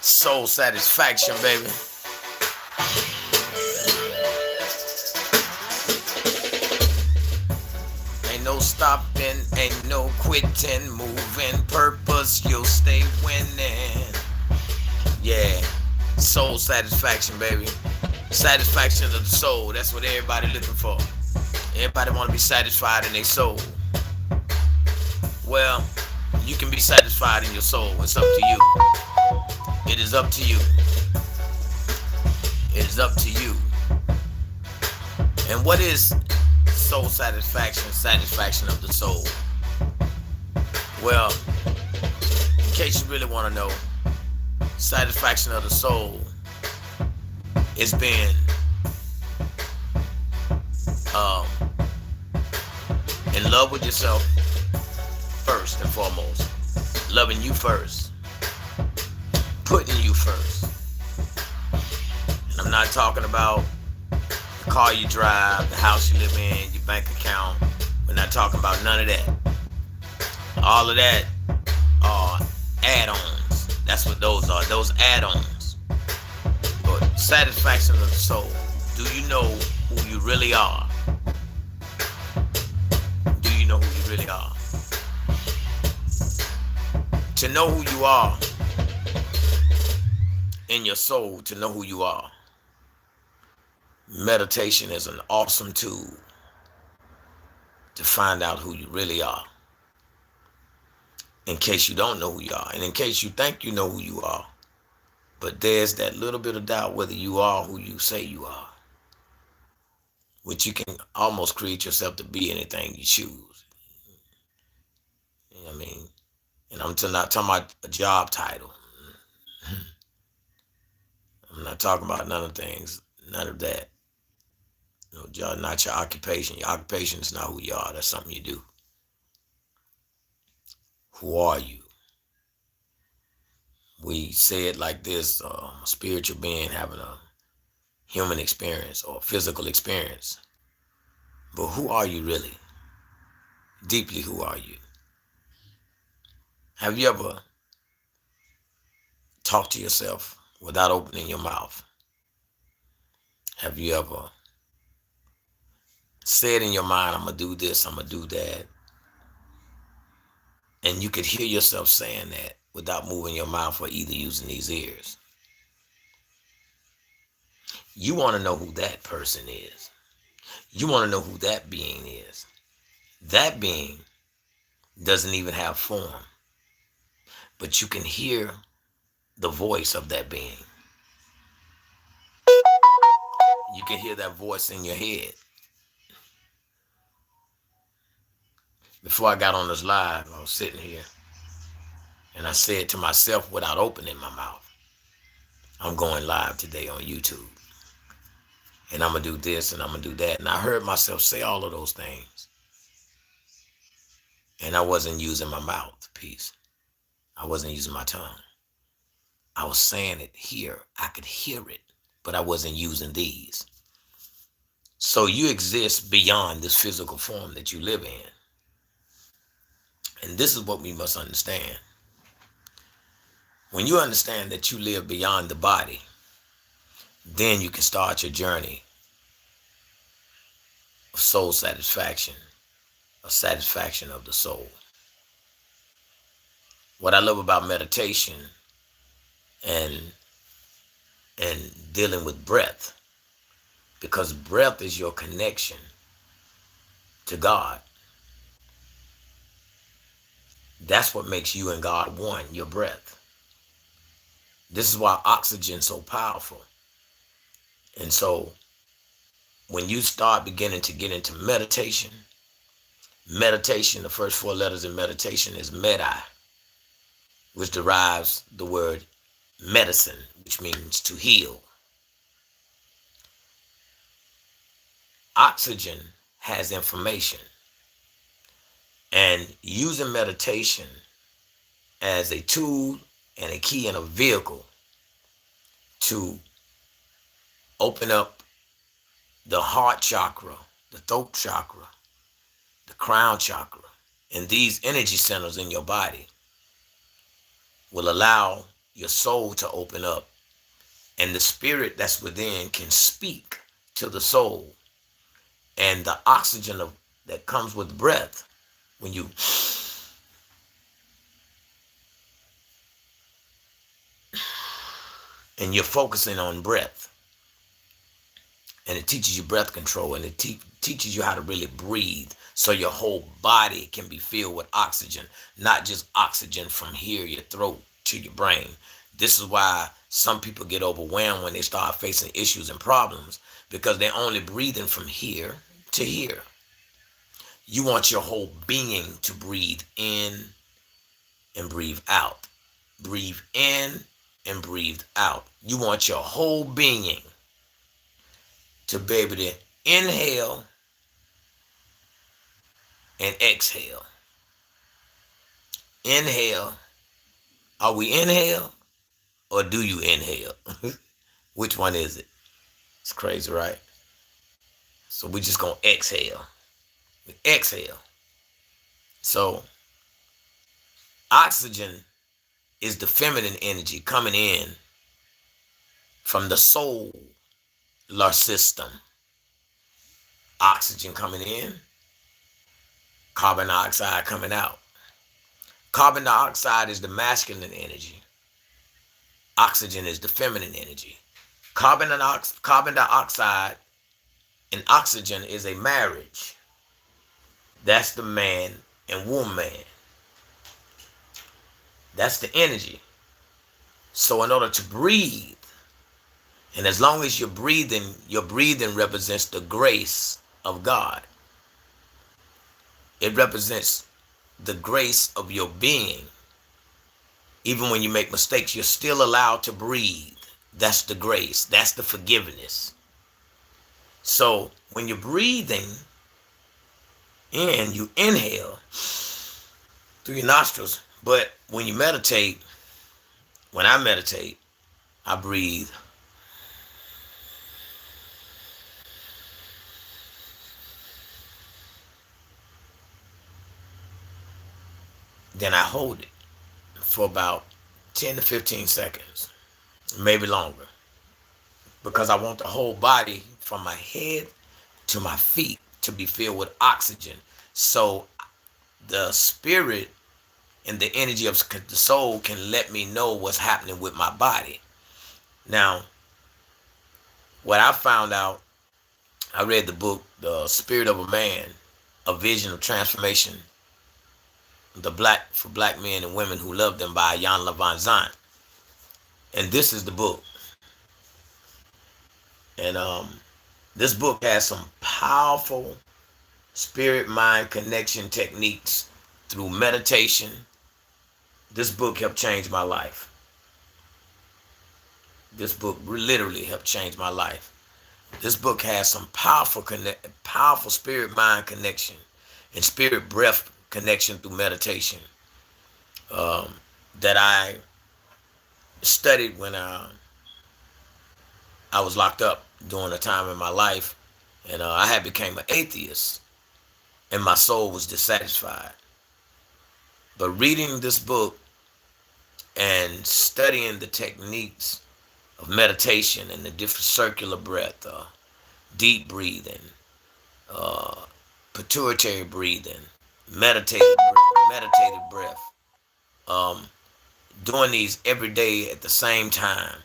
Soul satisfaction, baby. Ain't no stopping, ain't no quitting, moving purpose, you'll stay winning. Yeah, soul satisfaction, baby. Satisfaction of the soul, that's what everybody looking for. Everybody want to be satisfied in their soul. Well, you can be satisfied in your soul. It's up to you. It is up to you. It is up to you. And what is soul satisfaction? Satisfaction of the soul. Well, in case you really want to know, satisfaction of the soul is being um, in love with yourself first and foremost. Loving you first. Putting you first. And I'm not talking about the car you drive, the house you live in, your bank account. We're not talking about none of that. All of that are add-ons. That's what those are. Those add-ons. But satisfaction of the soul. Do you know who you really are? Do you know who you really are? To know who you are in your soul, to know who you are, meditation is an awesome tool to find out who you really are. In case you don't know who you are, and in case you think you know who you are, but there's that little bit of doubt whether you are who you say you are, which you can almost create yourself to be anything you choose. You know what I mean? And I'm not talking about a job title. I'm not talking about none of things, none of that. No, job, not your occupation. Your occupation is not who you are. That's something you do. Who are you? We say it like this: a spiritual being having a human experience or physical experience. But who are you really? Deeply, who are you? Have you ever talked to yourself without opening your mouth? Have you ever said in your mind, I'm going to do this, I'm going to do that? And you could hear yourself saying that without moving your mouth or either using these ears. You want to know who that person is. You want to know who that being is. That being doesn't even have form, but you can hear the voice of that being. You can hear that voice in your head. Before I got on this live, I was sitting here and I said to myself without opening my mouth, I'm going live today on YouTube. And I'm going to do this and I'm going to do that. And I heard myself say all of those things. And I wasn't using my mouthpiece. I wasn't using my tongue. I was saying it here. I could hear it, but I wasn't using these. So you exist beyond this physical form that you live in. And this is what we must understand. When you understand that you live beyond the body, then you can start your journey of soul satisfaction, a satisfaction of the soul. What I love about meditation and dealing with breath, because breath is your connection to God. That's what makes you and God one, your breath. This is why oxygen's so powerful. And so when you start beginning to get into meditation, the first four letters in meditation is medi, which derives the word medicine, which means to heal. Oxygen has information. And using meditation as a tool and a key and a vehicle to open up the heart chakra, the throat chakra, the crown chakra, and these energy centers in your body will allow your soul to open up, and the spirit that's within can speak to the soul, and the oxygen that comes with breath when you and you're focusing on breath, and it teaches you breath control, and it teaches you how to really breathe so your whole body can be filled with oxygen, not just oxygen from here, your throat, to your brain. This is why some people get overwhelmed when they start facing issues and problems, because they're only breathing from here to here. You want your whole being to breathe in and breathe out. Breathe in and breathe out. You want your whole being to be able to inhale and exhale. Inhale. Are we inhale or do you inhale? Which one is it? It's crazy, right? So we're just going to exhale. We exhale. So oxygen is the feminine energy coming in from the solar system. Oxygen coming in, carbon dioxide coming out. Carbon dioxide is the masculine energy. Oxygen is the feminine energy. Carbon dioxide and oxygen is a marriage. That's the man and woman. That's the energy. So in order to breathe, and as long as you're breathing, your breathing represents the grace of God. It represents the grace of your being. Even when you make mistakes, you're still allowed to breathe. That's the grace. That's the forgiveness. So when you're breathing in, you inhale through your nostrils. But when you meditate, when I meditate, I breathe. Then I hold it for about 10 to 15 seconds, maybe longer, because I want the whole body from my head to my feet to be filled with oxygen. So the spirit and the energy of the soul can let me know what's happening with my body. Now, what I found out, I read the book, The Spirit of a Man, A Vision of Transformation, for black men and women who love them, by Jan Van Zant. And this is the book. And this book has some powerful spirit-mind connection techniques through meditation. This book helped change my life. This book literally helped change my life. This book has some powerful spirit-mind connection and spirit-breath connection through meditation that I studied when I was locked up during a time in my life, and I had became an atheist, and my soul was dissatisfied. But reading this book and studying the techniques of meditation and the different circular breath, deep breathing, pituitary breathing, meditative breath, doing these every day at the same time.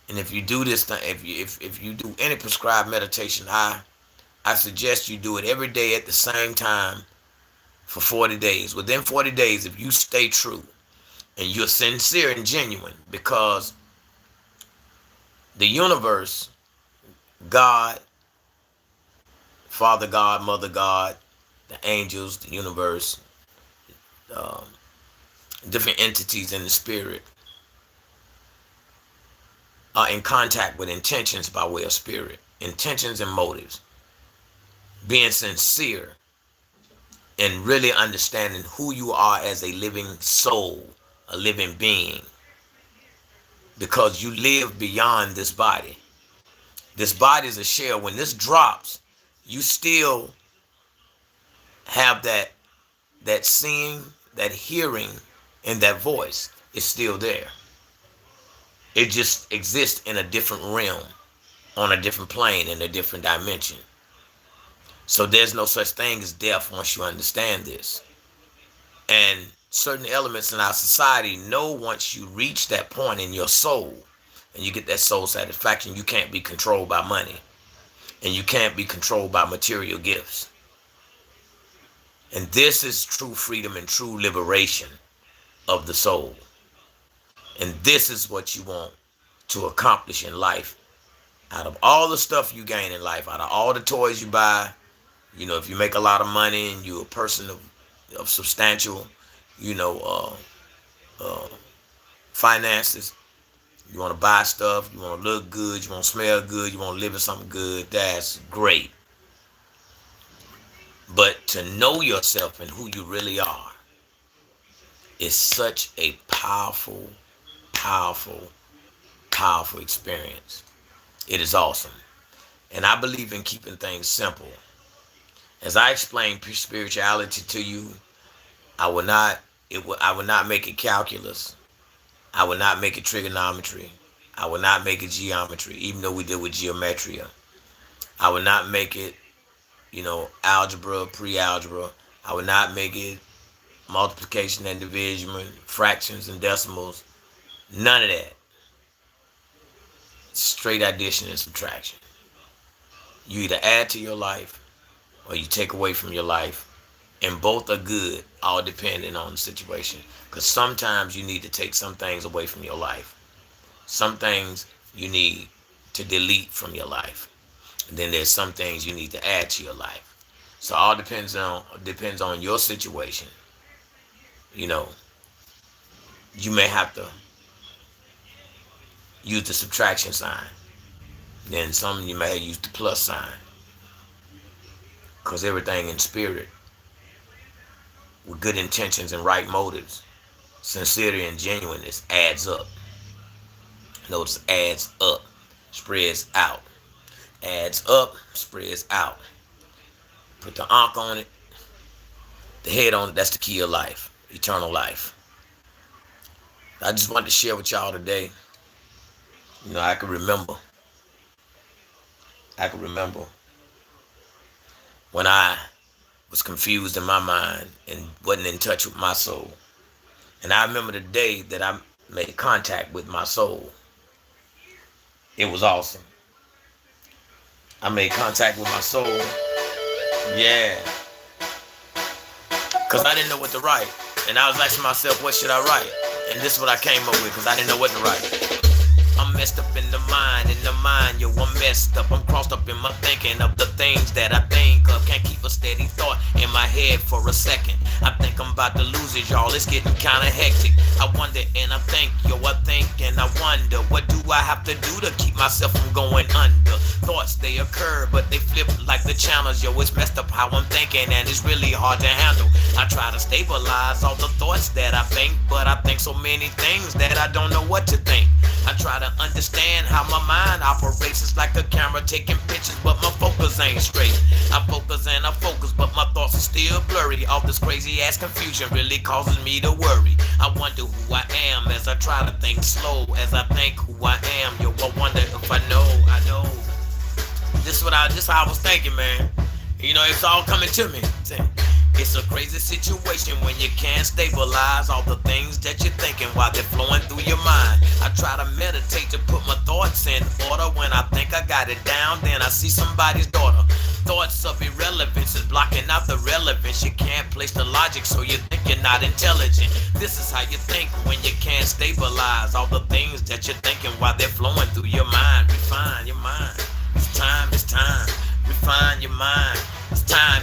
And if you do this, if you do any prescribed meditation, I suggest you do it every day at the same time for 40 days. Within 40 days, if you stay true and you're sincere and genuine, because the universe, God, Father God, Mother God, the angels, the universe, um, different entities in the spirit are in contact with intentions by way of spirit, intentions and motives. Being sincere and really understanding who you are as a living soul, a living being, because you live beyond this body. This body is a shell. When this drops, you still have that seeing, that hearing, And that voice is still there. It just exists in a different realm, on a different plane, in a different dimension. So there's no such thing as death once you understand this. And certain elements in our society know once you reach that point in your soul and you get that soul satisfaction, you can't be controlled by money and you can't be controlled by material gifts. And this is true freedom and true liberation of the soul. And this is what you want to accomplish in life. Out of all the stuff you gain in life, out of all the toys you buy, if you make a lot of money and you're a person of substantial, you know, finances, you want to buy stuff, you want to look good, you want to smell good, you want to live in something good, that's great. But to know yourself and who you really are is such a powerful, powerful, powerful experience. It is awesome. And I believe in keeping things simple. As I explain spirituality to you, I will not I will not make it calculus. I will not make it trigonometry. I will not make it geometry, even though we deal with geometria. I will not make it, algebra, pre-algebra. I will not make it multiplication and division, fractions and decimals. None of that. Straight addition and subtraction. You either add to your life or you take away from your life. And both are good, all depending on the situation. Because sometimes you need to take some things away from your life. Some things you need to delete from your life. And then there's some things you need to add to your life. So all depends on your situation. You know, you may have to use the subtraction sign. Then some you may use the plus sign. Because everything in spirit, with good intentions and right motives, sincerity and genuineness adds up. Notice adds up, spreads out. Adds up, spreads out. Put the ankh on it, the head on it, that's the key of life, eternal life. I just wanted to share with y'all today. I can remember. When I was confused in my mind and wasn't in touch with my soul. And I remember the day that I made contact with my soul. It was awesome. I made contact with my soul. Yeah. Because I didn't know what to write. And I was asking myself, what should I write? And this is what I came up with because I didn't know what to write. I'm messed up in the mind, yo, I'm messed up. I'm crossed up in my thinking of the things that I think of. Can't keep a steady thought in my head for a second. I think I'm about to lose it, y'all. It's getting kinda hectic. I wonder and I think, I think and I wonder, what do I have to do to keep myself from going under? Thoughts, they occur, but they flip like the channels, yo. It's messed up how I'm thinking, and it's really hard to handle. I try to stabilize all the thoughts that I think, but I think so many things that I don't know what to think. I try to understand how my mind operates. It's like a camera taking pictures, but my focus ain't straight. I focus and I focus, but my thoughts are still blurry. All this crazy ass confusion really causes me to worry. I wonder who I am as I try to think slow. As I think who I am, yo, I wonder if I know. This is how I was thinking, man. It's all coming to me. It's a crazy situation when you can't stabilize all the things that you're thinking while they're flowing through your mind. I try to meditate to put my thoughts in order. When I think I got it down, then I see somebody's daughter. Thoughts of irrelevance is blocking out the relevance. You can't place the logic, so you think you're not intelligent. This is how you think when you can't stabilize all the things that you're thinking while they're flowing through your mind. Refine your mind. It's time. Refine your mind. It's time.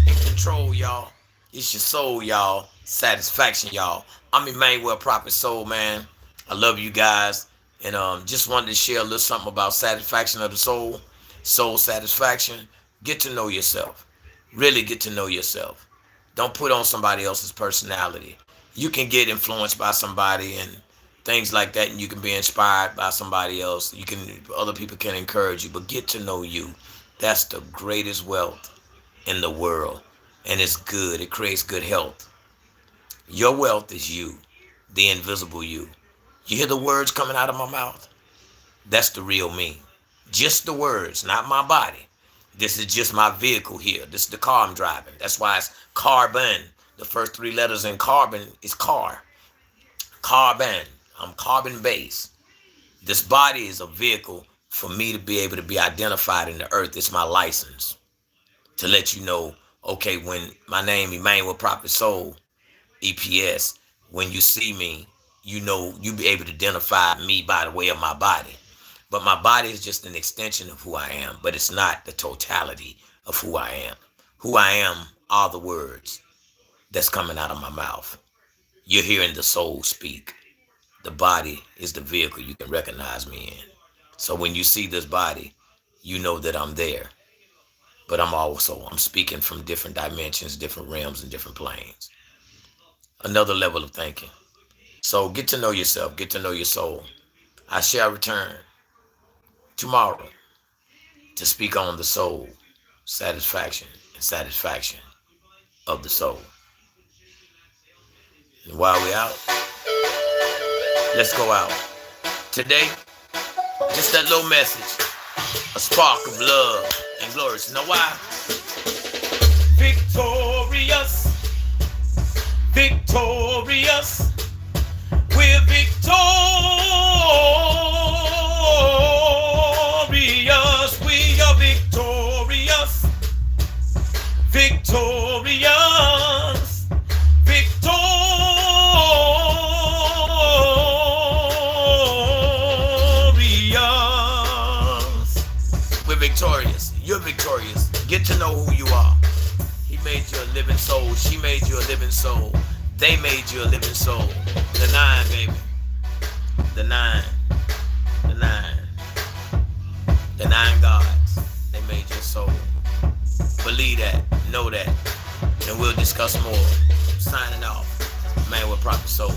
In control, y'all. It's your soul, y'all. Satisfaction, y'all. I'm Emanuel Prophet Soul, man. I love you guys. And just wanted to share a little something about satisfaction of the soul. Soul satisfaction. Get to know yourself. Really get to know yourself. Don't put on somebody else's personality. You can get influenced by somebody and things like that, and you can be inspired by somebody else. Other people can encourage you, but get to know you. That's the greatest wealth in the world. And it's good. It creates good health. Your wealth is you, the invisible you. You hear the words coming out of my mouth? That's the real me. Just the words, not my body. This is just my vehicle here. This is the car I'm driving. That's why it's carbon. The first three letters in carbon is car. Carbon. I'm carbon based. This body is a vehicle for me to be able to be identified in the earth. It's my license to let you know, okay, when my name, Emanuel Prophet Soul, EPS, when you see me, you know, you be able to identify me by the way of my body. But my body is just an extension of who I am, but it's not the totality of who I am. Who I am are the words that's coming out of my mouth. You're hearing the soul speak. The body is the vehicle you can recognize me in. So when you see this body, you know that I'm there. But I'm speaking from different dimensions, different realms, and different planes. Another level of thinking. So get to know yourself, get to know your soul. I shall return tomorrow to speak on the soul, satisfaction, and satisfaction of the soul. And while we out, let's go out. Today, just that little message, a spark of love and glory. You know why? Victorious, victorious, we're victorious, we are victorious, victorious, victorious. We're victorious. You're victorious. Get to know who you are. He made you a living soul. She made you a living soul. They made you a living soul. The nine, baby. The nine. The nine. The nine gods. They made your soul. Believe that. Know that. And we'll discuss more. Signing off. Man with Prophet Soul.